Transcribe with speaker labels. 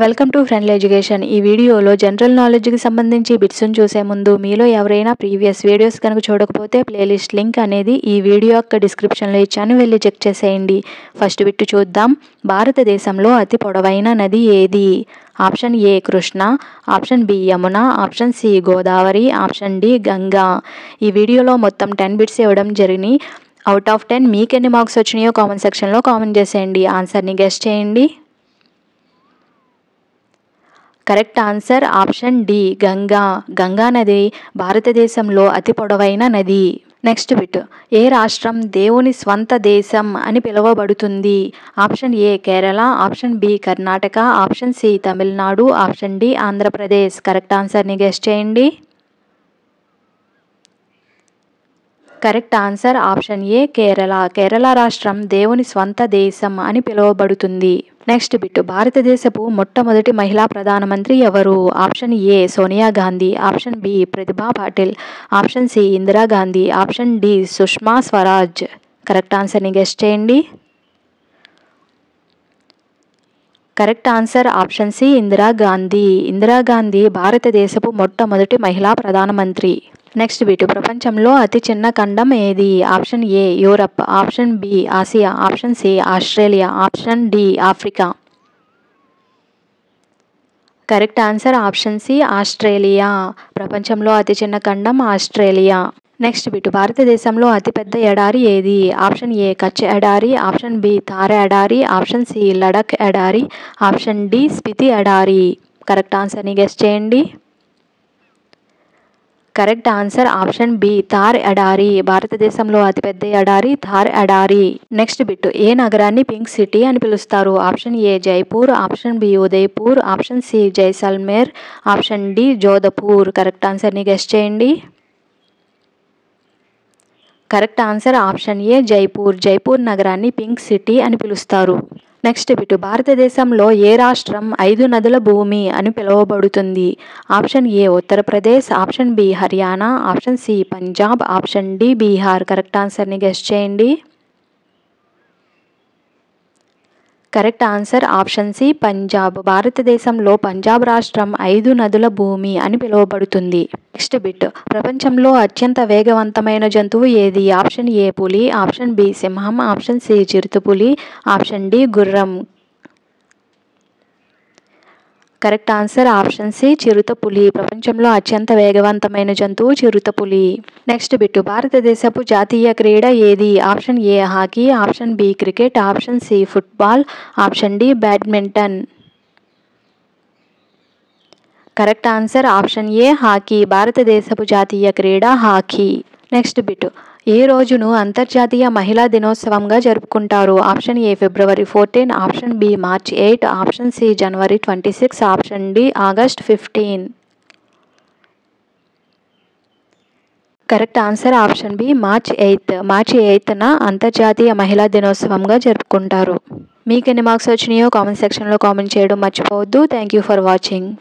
Speaker 1: Welcome to friendly education. ఈ వీడియోలో general నాలెడ్జ్కి సంబంధించి బిట్స్ను చూసే ముందు మీలో ఎవరైనా ప్రీవియస్ వీడియోస్ కనుక చూడకపోతే ప్లేలిస్ట్ లింక్ అనేది ఈ వీడియో యొక్క డిస్క్రిప్షన్లో ఇచ్చాను, వెళ్ళి చెక్ చేసేయండి. ఫస్ట్ బిట్ చూద్దాం. భారతదేశంలో అతి పొడవైన నది ఏది? Option A Krishna, option B Yamuna, option C Godavari, option D Ganga. ఈ వీడియోలో మొత్తం 10 బిట్స్ ఇవ్వడం జరిగినాయి. అవుట్ ఆఫ్ 10 మీకు ఎన్ని మార్క్స్ వచ్చినాయో కామెంట్ సెక్షన్లో కామెంట్ చేసేయండి. ఆన్సర్ని గెస్ చేయండి. Correct answer option D Ganga. Ganga నది భారతదేశంలో అతి పొడవైన నది. Next bit. ఏ రాష్ట్రం దేవుని స్వంత దేశం అని పిలువబడుతుంది? Option A Kerala, option B Karnataka, option C Tamil Nadu, option D Andhra Pradesh. Correct ఆన్సర్ని గెస్ చేయండి. కరెక్ట్ ఆన్సర్ ఆప్షన్ ఏ కేరళ. కేరళ రాష్ట్రం దేవుని స్వంత దేశం అని పిలువబడుతుంది. Next bit. భారతదేశపు మొట్టమొదటి మహిళా ప్రధానమంత్రి ఎవరు? Option A Sonia Gandhi, option B Pratibha Patil, option C Indira Gandhi, option D Sushma Swaraj. Correct ఆన్సర్ని గెస్ చేయండి. Correct answer option C Indira Gandhi. Indira Gandhi భారతదేశపు మొట్టమొదటి మహిళా ప్రధానమంత్రి. Next bit. ప్రపంచంలో అతి చిన్న ఖండం ఏది? Option A Europe, option B Asia, option C Australia, option D Africa. Correct answer option C Australia. ప్రపంచంలో అతి చిన్న ఖండం ఆస్ట్రేలియా. Next bit. భారతదేశంలో అతిపెద్ద ఎడారి ఏది? ఆప్షన్ ఏ కచ్ ఎడారి, ఆప్షన్ బి థార్ ఎడారి, ఆప్షన్ సి లడఖ్ ఎడారి, ఆప్షన్ డి స్పితి ఎడారి. కరెక్ట్ ఆన్సర్ని గెస్ చేయండి. Correct answer option B Thar ఎడారి. భారతదేశంలో అతిపెద్ద ఎడారి థార్ ఎడారి. Next bit. ఏ నగరాన్ని పింక్ సిటీ అని పిలుస్తారు? Option A Jaipur, option B Udaipur, option C Jaisalmer, option D Jodhpur. Correct ఆన్సర్ని గెస్ చేయండి. కరెక్ట్ ఆన్సర్ ఆప్షన్ ఏ జైపూర్. జైపూర్ నగరాన్ని పింక్ సిటీ అని పిలుస్తారు. Next bit. భారతదేశంలో ఏ రాష్ట్రం 5 నదుల భూమి అని పిలువబడుతుంది? Option A Uttar Pradesh, option B Haryana, option C Punjab, option D Bihar. Correct ఆన్సర్ని గెస్ చేయండి. Correct answer option C Punjab. భారతదేశంలో పంజాబ్ రాష్ట్రం 5 నదుల భూమి అని పిలువబడుతుంది. Next bit. ప్రపంచంలో అత్యంత వేగవంతమైన జంతువు ఏది? ఆప్షన్ ఏ పులి, ఆప్షన్ బి సింహం, ఆప్షన్ సి చిరుతపులి, ఆప్షన్ డి గుర్రం. కరెక్ట్ ఆన్సర్ ఆప్షన్ సి చిరుతపులి. ప్రపంచంలో అత్యంత వేగవంతమైన జంతువు చిరుతపులి. Next bit. భారతదేశపు జాతీయ క్రీడ ఏది? Option A hockey, option B cricket, option C football, option D badminton. Correct answer option A hockey. భారతదేశపు జాతీయ క్రీడ హాకీ. Next bit. ఏ రోజును అంతర్జాతీయ మహిళా దినోత్సవంగా జరుపుకుంటారు? ఆప్షన్ ఏ ఫిబ్రవరి 14, option B March 8, option C జనవరి 26, option D August 15. Correct answer option B March 8. మార్చి 8న అంతర్జాతీయ మహిళా దినోత్సవంగా జరుపుకుంటారు. మీకు ఎన్ని మార్క్స్ వచ్చినాయో కామెంట్ సెక్షన్లో కామెంట్ చేయడం మర్చిపోవద్దు. Thank you for watching.